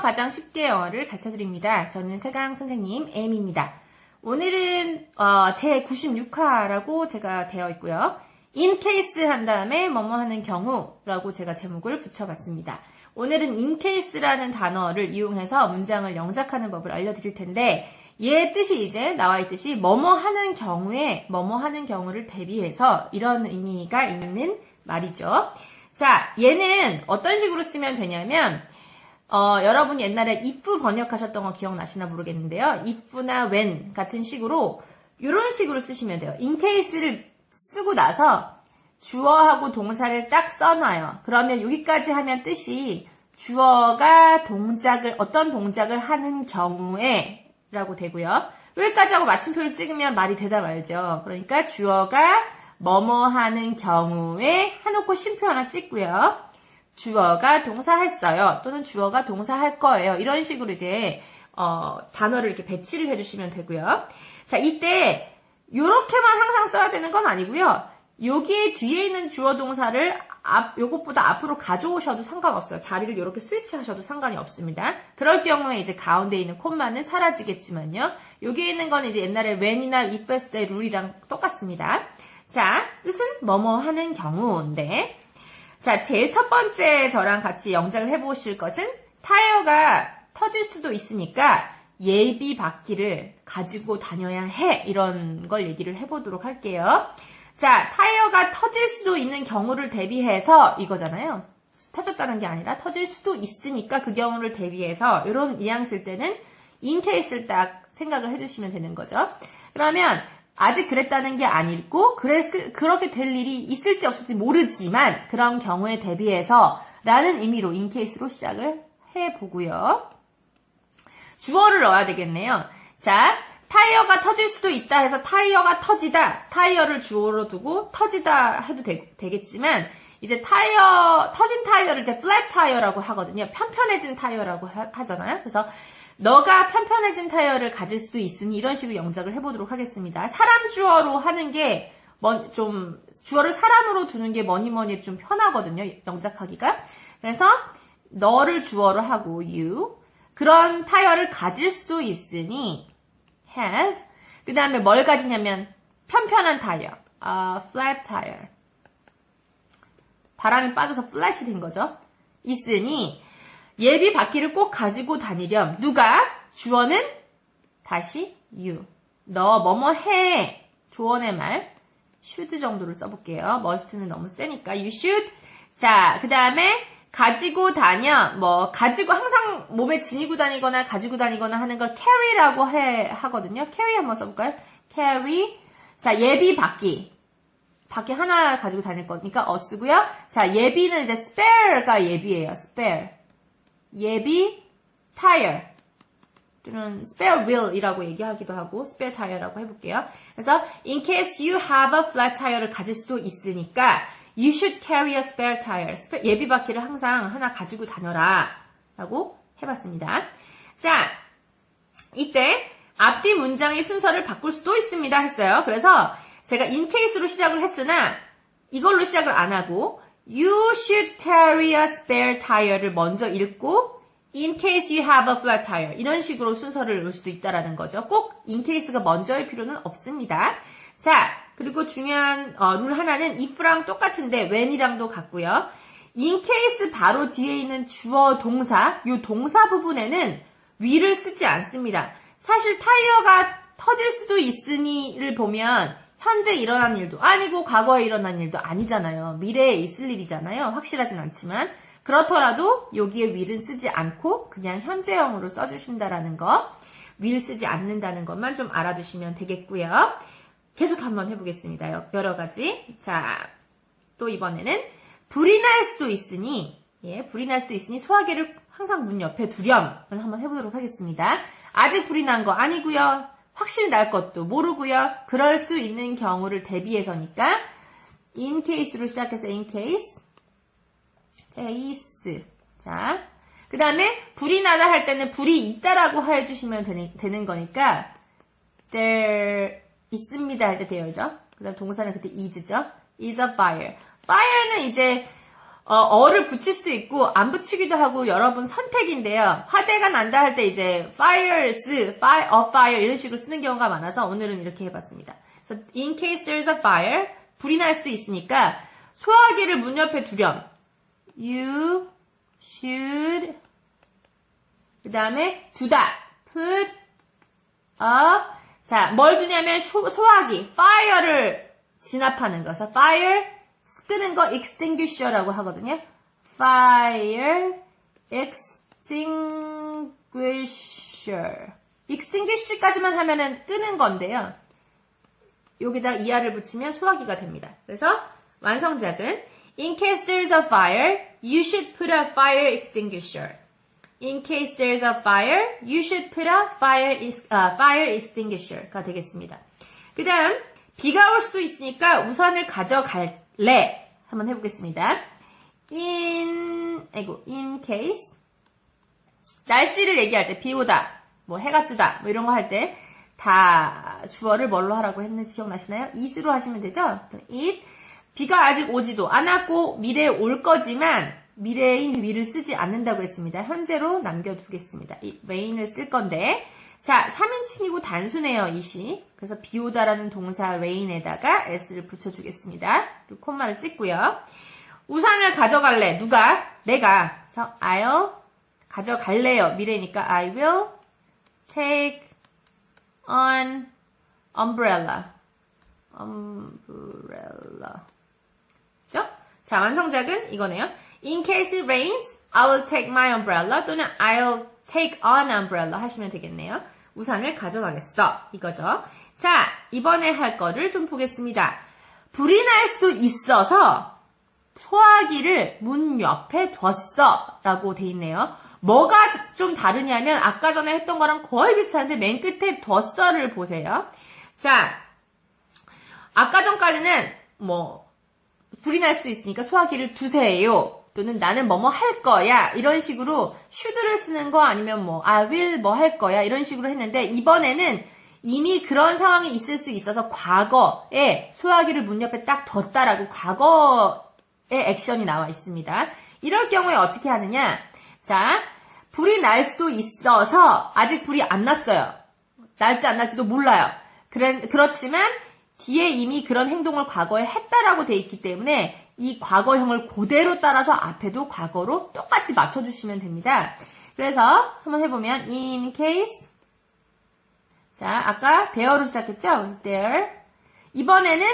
가장 쉽게 영어를 가르쳐드립니다. 저는 세강 선생님 M입니다. 오늘은 제 96화라고 제가 되어 있고요. in case 한 다음에 뭐뭐 하는 경우라고 제가 제목을 붙여봤습니다. 오늘은 in case라는 단어를 이용해서 문장을 영작하는 법을 알려드릴 텐데 얘의 뜻이 이제 나와 있듯이 뭐뭐 하는 경우에 뭐뭐 하는 경우를 대비해서 이런 의미가 있는 말이죠. 자, 얘는 어떤 식으로 쓰면 되냐면 여러분이 옛날에 if 번역하셨던 거 기억나시나 모르겠는데요. if나 when 같은 식으로 이런 식으로 쓰시면 돼요. in case를 쓰고 나서 주어하고 동사를 딱 써놔요. 그러면 여기까지 하면 뜻이 주어가 어떤 동작을 하는 경우에 라고 되고요. 여기까지 하고 마침표를 찍으면 말이 되다 말죠. 그러니까 주어가 뭐뭐 하는 경우에 해놓고 쉼표 하나 찍고요. 주어가 동사했어요. 또는 주어가 동사할 거예요. 이런 식으로 이제 단어를 이렇게 배치를 해주시면 되고요. 자, 이때 요렇게만 항상 써야 되는 건 아니고요. 여기 뒤에 있는 주어 동사를 요것보다 앞으로 가져오셔도 상관없어요. 자리를 이렇게 스위치하셔도 상관이 없습니다. 그럴 경우에 이제 가운데 있는 콤마는 사라지겠지만요. 여기에 있는 건 이제 옛날에 when이나 if 했을 때 룰이랑 똑같습니다. 자, 뜻은 뭐뭐 하는 경우인데, 자, 제일 첫 번째 저랑 같이 영작을 해보실 것은 타이어가 터질 수도 있으니까 예비 바퀴를 가지고 다녀야 해. 이런 걸 얘기를 해보도록 할게요. 자, 타이어가 터질 수도 있는 경우를 대비해서 이거잖아요. 터졌다는 게 아니라 터질 수도 있으니까 그 경우를 대비해서 이런 이양 쓸 때는 in case를 딱 생각을 해주시면 되는 거죠. 그러면 아직 그랬다는 게 아니고 그렇게 될 일이 있을지 없을지 모르지만 그런 경우에 대비해서 라는 의미로 in case로 시작을 해보고요. 주어를 넣어야 되겠네요. 자, 타이어가 터질 수도 있다 해서 타이어가 터지다, 타이어를 주어로 두고 터지다 해도 되겠지만 이제 터진 타이어를 이제 flat 타이어라고 하거든요. 편편해진 타이어라고 하잖아요. 그래서 너가 편편해진 타이어를 가질 수도 있으니 이런 식으로 영작을 해보도록 하겠습니다. 사람 주어로 하는 게 좀 주어를 사람으로 두는 게 뭐니 좀 편하거든요. 영작하기가. 그래서 너를 주어로 하고 you 그런 타이어를 가질 수도 있으니 have 그 다음에 뭘 가지냐면 편편한 타이어 flat tire 바람이 빠져서 flat이 된 거죠. 있으니 예비 바퀴를 꼭 가지고 다니렴. 누가? 주어는 다시 you 너 뭐뭐 해 조언의 말 should 정도를 써볼게요. must는 너무 세니까 you should. 자, 그 다음에 가지고 다녀, 가지고 항상 몸에 지니고 다니거나 가지고 다니거나 하는 걸 carry라고 하거든요. carry 한번 써볼까요? carry. 자, 예비 바퀴. 바퀴 하나 가지고 다닐 거니까 쓰고요. 자, 예비는 이제 spare가 예비예요. spare. 예비 tire. 또는 spare wheel이라고 얘기하기도 하고 spare tire라고 해볼게요. 그래서 in case you have a flat tire를 가질 수도 있으니까 You should carry a spare tire. 예비 바퀴를 항상 하나 가지고 다녀라. 라고 해봤습니다. 자, 이때 앞뒤 문장의 순서를 바꿀 수도 있습니다. 했어요. 그래서 제가 in case로 시작을 했으나 이걸로 시작을 안 하고 You should carry a spare tire를 먼저 읽고 in case you have a flat tire. 이런 식으로 순서를 넣을 수도 있다라는 거죠. 꼭 in case가 먼저일 필요는 없습니다. 자, 그리고 중요한 룰 하나는 if랑 똑같은데 when이랑도 같고요. in case 바로 뒤에 있는 주어 동사, 이 동사 부분에는 will을 쓰지 않습니다. 사실 타이어가 터질 수도 있으니를 보면 현재 일어난 일도 아니고 과거에 일어난 일도 아니잖아요. 미래에 있을 일이잖아요. 확실하진 않지만 그렇더라도 여기에 will은 쓰지 않고 그냥 현재형으로 써주신다라는 거, will 쓰지 않는다는 것만 좀 알아두시면 되겠고요. 계속 한번 해보겠습니다. 여러 가지. 자, 또 이번에는 불이 날 수도 있으니 소화기를 항상 문 옆에 두렴을 한번 해보도록 하겠습니다. 아직 불이 난 거 아니고요. 확실히 날 것도 모르고요. 그럴 수 있는 경우를 대비해서니까 in case로 시작해서 in case. 자, 그 다음에 불이 나다 할 때는 불이 있다라고 해주시면 되는 거니까 there 있습니다 할 때 there죠. 그 다음 동사는 그때 is죠. is a fire. fire는 이제 어를 붙일 수도 있고 안 붙이기도 하고 여러분 선택인데요. 화재가 난다 할 때 이제 fires, a fire 이런 식으로 쓰는 경우가 많아서 오늘은 이렇게 해봤습니다. 그래서 in case there's a fire, 불이 날 수도 있으니까 소화기를 문 옆에 두렴. You should 그 다음에 두다. put a 자, 뭘 두냐면 소화기, fire를 진압하는 거서 fire 끄는 거 extinguisher라고 하거든요. fire extinguisher. extinguish까지만 하면은 끄는 건데요. 여기다 ER을 붙이면 소화기가 됩니다. 그래서 완성작은 in case there's a fire, you should put a fire extinguisher. In case there's a fire, you should put a fire extinguisher가 되겠습니다. 그 다음 비가 올 수 있으니까 우산을 가져갈래. 한번 해보겠습니다. in case 날씨를 얘기할 때 비 오다, 뭐 해가 뜨다, 뭐 이런 거 할 때 다 주어를 뭘로 하라고 했는지 기억나시나요? it으로 하시면 되죠? it 비가 아직 오지도 않았고 미래에 올 거지만 미래인 위를 쓰지 않는다고 했습니다. 현재로 남겨두겠습니다. 이 rain을 쓸 건데 자 3인칭이고 단수네요. it이. 그래서 비 오다라는 동사 rain에다가 s를 붙여주겠습니다. 그리고 콤마를 찍고요. 우산을 가져갈래. 누가? 내가. 그래서 I'll 가져갈래요. 미래니까 I will take an umbrella. 그죠? 자 완성작은 이거네요. In case it rains, I will take my umbrella 또는 I'll take an umbrella 하시면 되겠네요. 우산을 가져가겠어. 이거죠. 자, 이번에 할 거를 좀 보겠습니다. 불이 날 수도 있어서 소화기를 문 옆에 뒀어 라고 돼 있네요. 뭐가 좀 다르냐면 아까 전에 했던 거랑 거의 비슷한데 맨 끝에 뒀어를 보세요. 자, 아까 전까지는 뭐 불이 날 수도 있으니까 소화기를 두세요. 또는 나는 뭐뭐 할 거야 이런 식으로 should를 쓰는 거 아니면 뭐 I will 뭐 할 거야 이런 식으로 했는데 이번에는 이미 그런 상황이 있을 수 있어서 과거에 소화기를 문 옆에 딱 뒀다라고 과거의 액션이 나와 있습니다. 이럴 경우에 어떻게 하느냐 자 불이 날 수도 있어서 아직 불이 안 났어요. 날지 안 날지도 몰라요. 그렇지만 뒤에 이미 그런 행동을 과거에 했다라고 돼 있기 때문에 이 과거형을 그대로 따라서 앞에도 과거로 똑같이 맞춰주시면 됩니다. 그래서 한번 해보면 in case 자 아까 there로 시작했죠? there 이번에는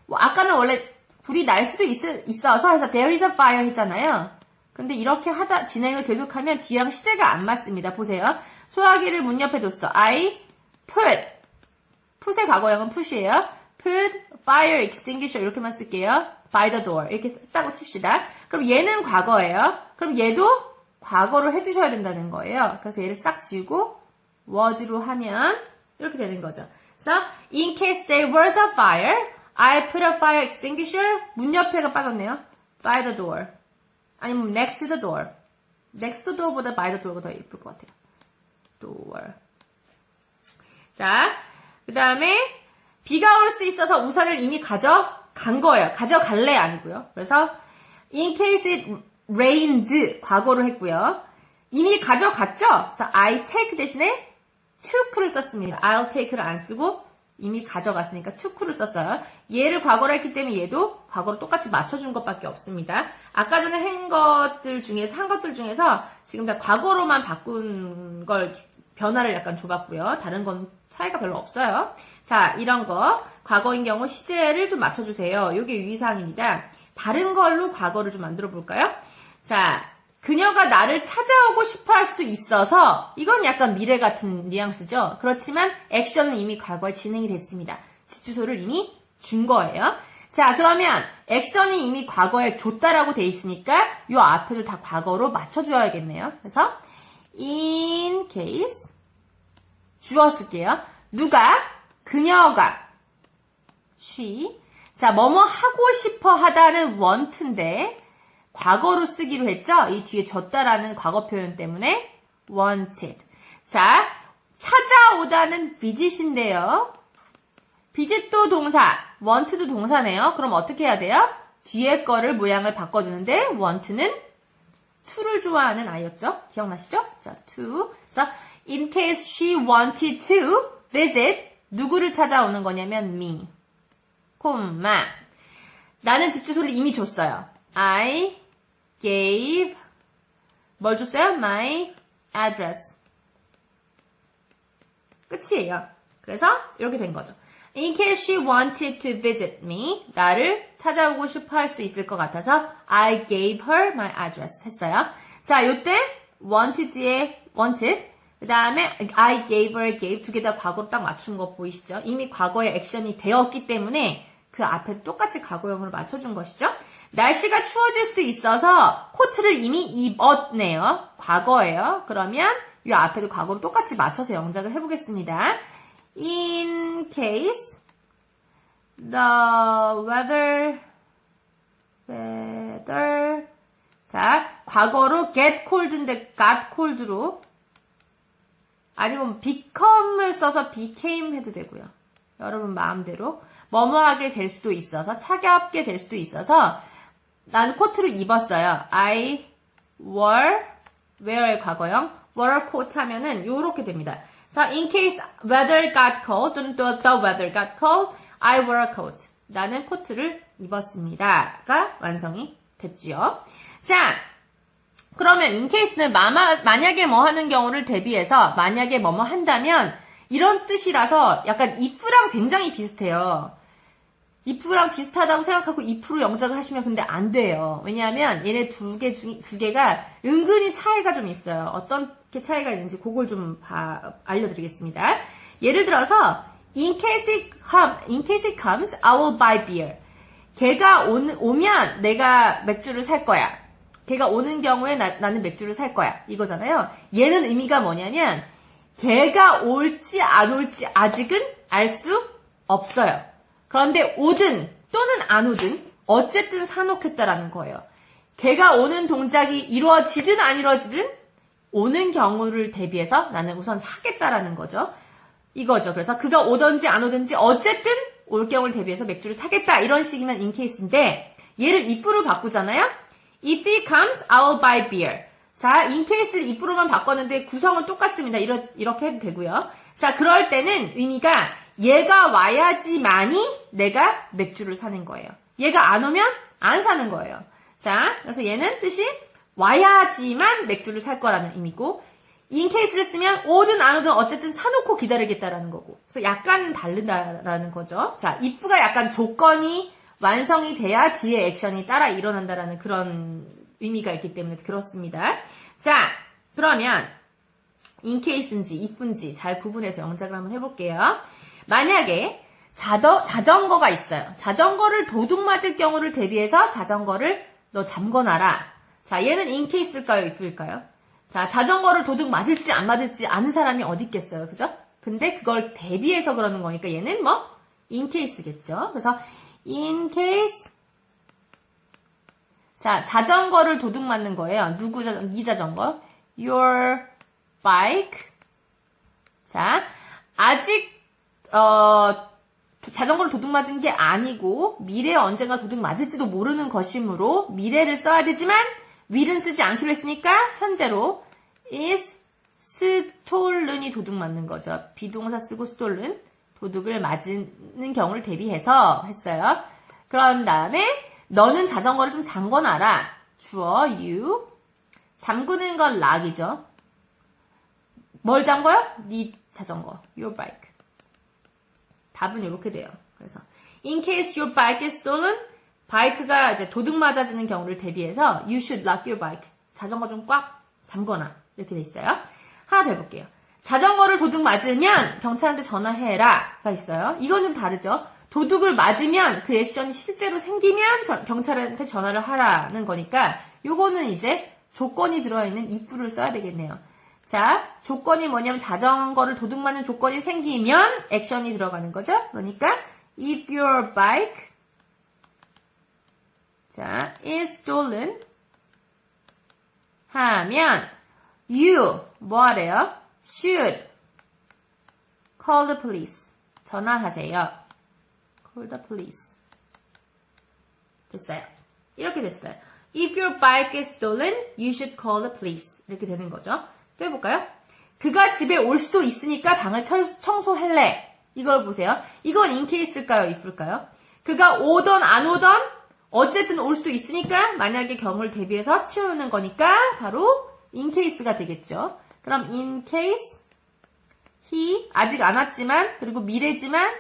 아까는 원래 불이 날 수도 있어서 해서 there is a fire 했잖아요. 근데 이렇게 하다 진행을 계속하면 뒤랑 시제가 안 맞습니다. 보세요. 소화기를 문 옆에 뒀어. I put의 과거형은 put이에요. put fire extinguisher 이렇게만 쓸게요. by the door 이렇게 했다고 칩시다. 그럼 얘는 과거예요. 그럼 얘도 과거로 해주셔야 된다는 거예요. 그래서 얘를 싹 지우고 was로 하면 이렇게 되는 거죠. 그래서 in case there was a fire, I put a fire extinguisher 문 옆에가 빠졌네요. by the door 아니면 next to the door next to the door보다 by the door가 더 예쁠 것 같아요. door 자, 그 다음에 비가 올 수 있어서 우산을 이미 가져간 거예요. 가져갈래 아니고요. 그래서 in case it rained 과거로 했고요. 이미 가져갔죠? 그래서 I take 대신에 took를 썼습니다. I'll take를 안 쓰고 이미 가져갔으니까 took를 썼어요. 얘를 과거로 했기 때문에 얘도 과거로 똑같이 맞춰준 것밖에 없습니다. 아까 전에 한 것들 중에서 지금 다 과거로만 바꾼 걸 변화를 약간 줘봤고요. 다른 건 차이가 별로 없어요. 자, 이런 거 과거인 경우 시제를 좀 맞춰주세요. 이게 유의사항입니다. 다른 걸로 과거를 좀 만들어 볼까요? 자, 그녀가 나를 찾아오고 싶어 할 수도 있어서 이건 약간 미래 같은 뉘앙스죠. 그렇지만 액션은 이미 과거에 진행이 됐습니다. 집 주소를 이미 준 거예요. 자, 그러면 액션이 이미 과거에 줬다라고 돼 있으니까 이 앞에도 다 과거로 맞춰줘야겠네요. 그래서 in case 주어 쓸게요. 누가? 그녀가 she 자, 뭐뭐 하고 싶어 하다는 want인데 과거로 쓰기로 했죠? 이 뒤에 줬다라는 과거 표현 때문에 wanted. 자, 찾아오다는 visit인데요. visit도 동사, want도 동사네요. 그럼 어떻게 해야 돼요? 뒤에 거를 모양을 바꿔주는데 want는 to를 좋아하는 아이였죠? 기억나시죠? 자, to. 그래서 in case she wanted to visit 누구를 찾아오는 거냐면 me. 콤마. 나는 집 주소를 이미 줬어요. I gave 뭘 줬어요? My address. 끝이에요. 그래서 이렇게 된 거죠. In case she wanted to visit me, 나를 찾아오고 싶어 할 수 있을 것 같아서 I gave her my address 했어요. 자, 요때 wanted에 wanted, 그 다음에 I gave her gave 두 개 다 과거로 딱 맞춘 거 보이시죠? 이미 과거에 액션이 되었기 때문에 그 앞에 똑같이 과거형으로 맞춰준 것이죠. 날씨가 추워질 수도 있어서 코트를 이미 입었네요. 과거예요. 그러면 이 앞에도 과거로 똑같이 맞춰서 영작을 해보겠습니다. In case the weather 자, 과거로 get cold인데 got cold로 아니면 become을 써서 became 해도 되고요. 여러분 마음대로 뭐뭐하게 될 수도 있어서 차갑게 될 수도 있어서 난 코트를 입었어요. I wear의 과거형 wore a coat 하면은 요렇게 됩니다. 그래서 in case weather got cold 또는 the weather got cold, I wore a coat. 나는 코트를 입었습니다가 완성이 됐지요. 자, 그러면 in case는 만약에 뭐 하는 경우를 대비해서 만약에 뭐뭐 한다면 이런 뜻이라서 약간 if랑 굉장히 비슷해요. if랑 비슷하다고 생각하고 if로 영작을 하시면 근데 안 돼요. 왜냐하면 얘네 두 개가 은근히 차이가 좀 있어요. 어떤 게 차이가 있는지 그걸 좀 알려드리겠습니다. 예를 들어서 in case it comes, I will buy beer. 걔가 오면 내가 맥주를 살 거야. 걔가 오는 경우에 나는 맥주를 살 거야. 이거잖아요. 얘는 의미가 뭐냐면 걔가 올지 안 올지 아직은 알 수 없어요. 그런데 오든 또는 안 오든 어쨌든 사놓겠다라는 거예요. 걔가 오는 동작이 이루어지든 안 이루어지든 오는 경우를 대비해서 나는 우선 사겠다라는 거죠. 이거죠. 그래서 그가 오든지 안 오든지 어쨌든 올 경우를 대비해서 맥주를 사겠다. 이런 식이면 in case인데 얘를 if로 바꾸잖아요. If it comes, I will buy beer. 자, in case를 if로만 바꿨는데 구성은 똑같습니다. 이렇게 해도 되고요. 자, 그럴 때는 의미가 얘가 와야지만이 내가 맥주를 사는 거예요. 얘가 안 오면 안 사는 거예요. 자, 그래서 얘는 뜻이 와야지만 맥주를 살 거라는 의미고 in case를 쓰면 오든 안 오든 어쨌든 사놓고 기다리겠다라는 거고 그래서 약간 다르다라는 거죠. 자, if가 약간 조건이 완성이 돼야 뒤에 액션이 따라 일어난다라는 그런 의미가 있기 때문에 그렇습니다. 자, 그러면 in case인지 if인지 잘 구분해서 영작을 한번 해볼게요. 만약에 자전거가 있어요. 자전거를 도둑 맞을 경우를 대비해서 자전거를 너 잠궈놔라. 자, 얘는 in case일까요? if일까요? 자, 자전거를 도둑 맞을지 안 맞을지 아는 사람이 어디 있겠어요. 그죠? 근데 그걸 대비해서 그러는 거니까 얘는 뭐 in case겠죠. 그래서 in case 자, 자전거를 도둑 맞는 거예요. 네 자전거. Your bike. 자, 아직 자전거를 도둑 맞은 게 아니고 미래에 언젠가 도둑 맞을지도 모르는 것이므로 미래를 써야 되지만 will은 쓰지 않기로 했으니까 현재로 is stolen이 도둑 맞는 거죠. 비동사 쓰고 stolen 도둑을 맞는 경우를 대비해서 했어요. 그런 다음에 너는 자전거를 좀 잠궈놔라. 주어 you 잠그는 건 lock이죠. 뭘 잠궈요? 네 자전거 your bike. 답은 이렇게 돼요. 그래서 in case your bike is stolen 바이크가 이제 도둑 맞아지는 경우를 대비해서 you should lock your bike. 자전거 좀 꽉 잠궈놔. 이렇게 돼 있어요. 하나 더 해볼게요. 자전거를 도둑 맞으면 경찰한테 전화해라가 있어요. 이건 좀 다르죠. 도둑을 맞으면 그 액션이 실제로 생기면 경찰한테 전화를 하라는 거니까 요거는 이제 조건이 들어있는 if를 써야 되겠네요. 자, 조건이 뭐냐면 자전거를 도둑 맞는 조건이 생기면 액션이 들어가는 거죠. 그러니까 if your bike 자, is stolen 하면 you 뭐 하래요? should call the police 전화하세요. call the police 됐어요. 이렇게 됐어요. If your bike is stolen, you should call the police. 이렇게 되는 거죠. 또 해볼까요? 그가 집에 올 수도 있으니까 방을 청소할래. 이걸 보세요. 이건 in case일까요? if일까요? 그가 오던 안 오던 어쨌든 올 수도 있으니까 만약에 경우를 대비해서 치우는 거니까 바로 in case가 되겠죠. 그럼 in case he 아직 안 왔지만 그리고 미래지만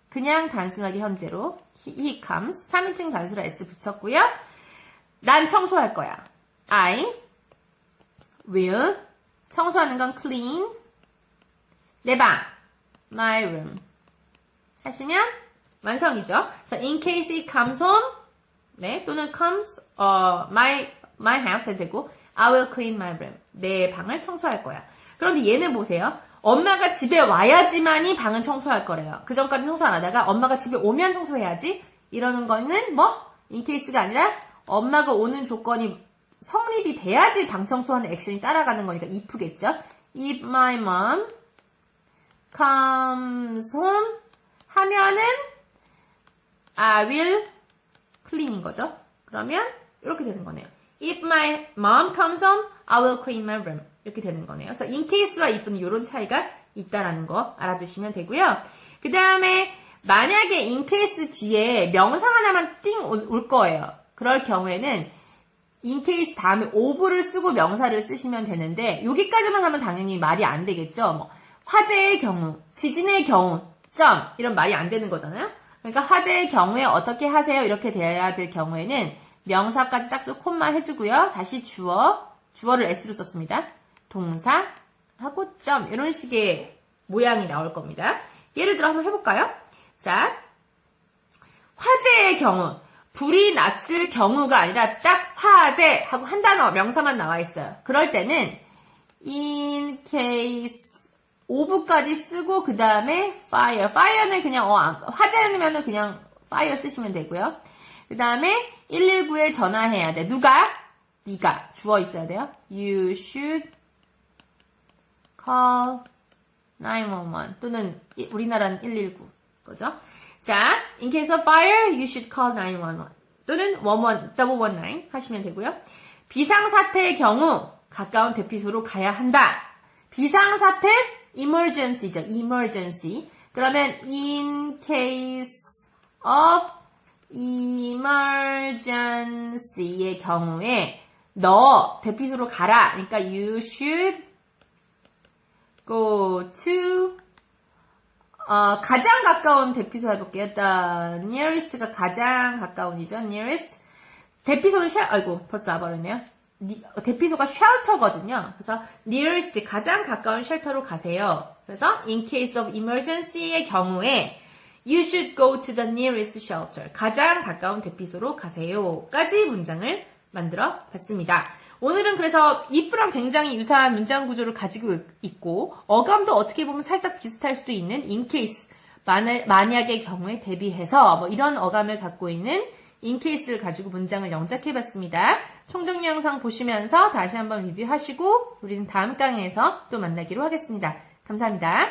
그냥 단순하게 현재로 he comes 3인칭 단수로 s 붙였고요. 난 청소할 거야. I will 청소하는 건 clean 내 방 my room 하시면 완성이죠. 그래서 in case he comes home 네 또는 comes my house 해도 되고 I will clean my room 내 방을 청소할 거야. 그런데 얘는 보세요. 엄마가 집에 와야지만이 방은 청소할 거래요. 그 전까지 청소 안 하다가 엄마가 집에 오면 청소해야지 이러는 거는 뭐 in case가 아니라 엄마가 오는 조건이 성립이 돼야지 방 청소하는 액션이 따라가는 거니까 if겠죠. If my mom comes home 하면은 I will clean인 거죠. 그러면 이렇게 되는 거네요. If my mom comes home, I will clean my room. 이렇게 되는 거네요. 그래서 in case와 if는 이런 차이가 있다라는 거 알아두시면 되고요. 그 다음에 만약에 in case 뒤에 명사 하나만 띵 올 거예요. 그럴 경우에는 in case 다음에 of를 쓰고 명사를 쓰시면 되는데 여기까지만 하면 당연히 말이 안 되겠죠. 뭐 화재의 경우, 지진의 경우, 점 이런 말이 안 되는 거잖아요. 그러니까 화재의 경우에 어떻게 하세요? 이렇게 돼야 될 경우에는 명사까지 딱 쓰고 콤마 해주고요. 다시 주어를 s로 썼습니다. 동사 하고 점 이런 식의 모양이 나올 겁니다. 예를 들어 한번 해볼까요? 자, 화재의 경우 불이 났을 경우가 아니라 딱 화재 하고 한 단어 명사만 나와 있어요. 그럴 때는 in case of까지 쓰고 그 다음에 fire는 그냥 화재면은 그냥 fire 쓰시면 되고요. 그 다음에 119에 전화해야 돼. 누가? 네가 주어 있어야 돼요. You should call 911 또는 우리나라는 119 거죠. 자, in case of fire, you should call 911 또는 119 하시면 되고요. 비상사태의 경우 가까운 대피소로 가야 한다. 비상사태 emergency죠. emergency. 그러면 in case of emergency의 경우에 너 대피소로 가라. 그러니까 you should go to 가장 가까운 대피소 해볼게요. The nearest가 가장 가까운이죠. nearest. 대피소는 벌써 나와버렸네요. 대피소가 shelter거든요. 그래서 nearest 가장 가까운 쉘터로 가세요. 그래서 in case of emergency의 경우에 you should go to the nearest shelter. 가장 가까운 대피소로 가세요. 까지 문장을 만들어 봤습니다. 오늘은 그래서 if랑 굉장히 유사한 문장 구조를 가지고 있고 어감도 어떻게 보면 살짝 비슷할 수도 있는 in case, 만약의 경우에 대비해서 뭐 이런 어감을 갖고 있는 in case를 가지고 문장을 영작해 봤습니다. 총정리 영상 보시면서 다시 한번 리뷰하시고 우리는 다음 강의에서 또 만나기로 하겠습니다. 감사합니다.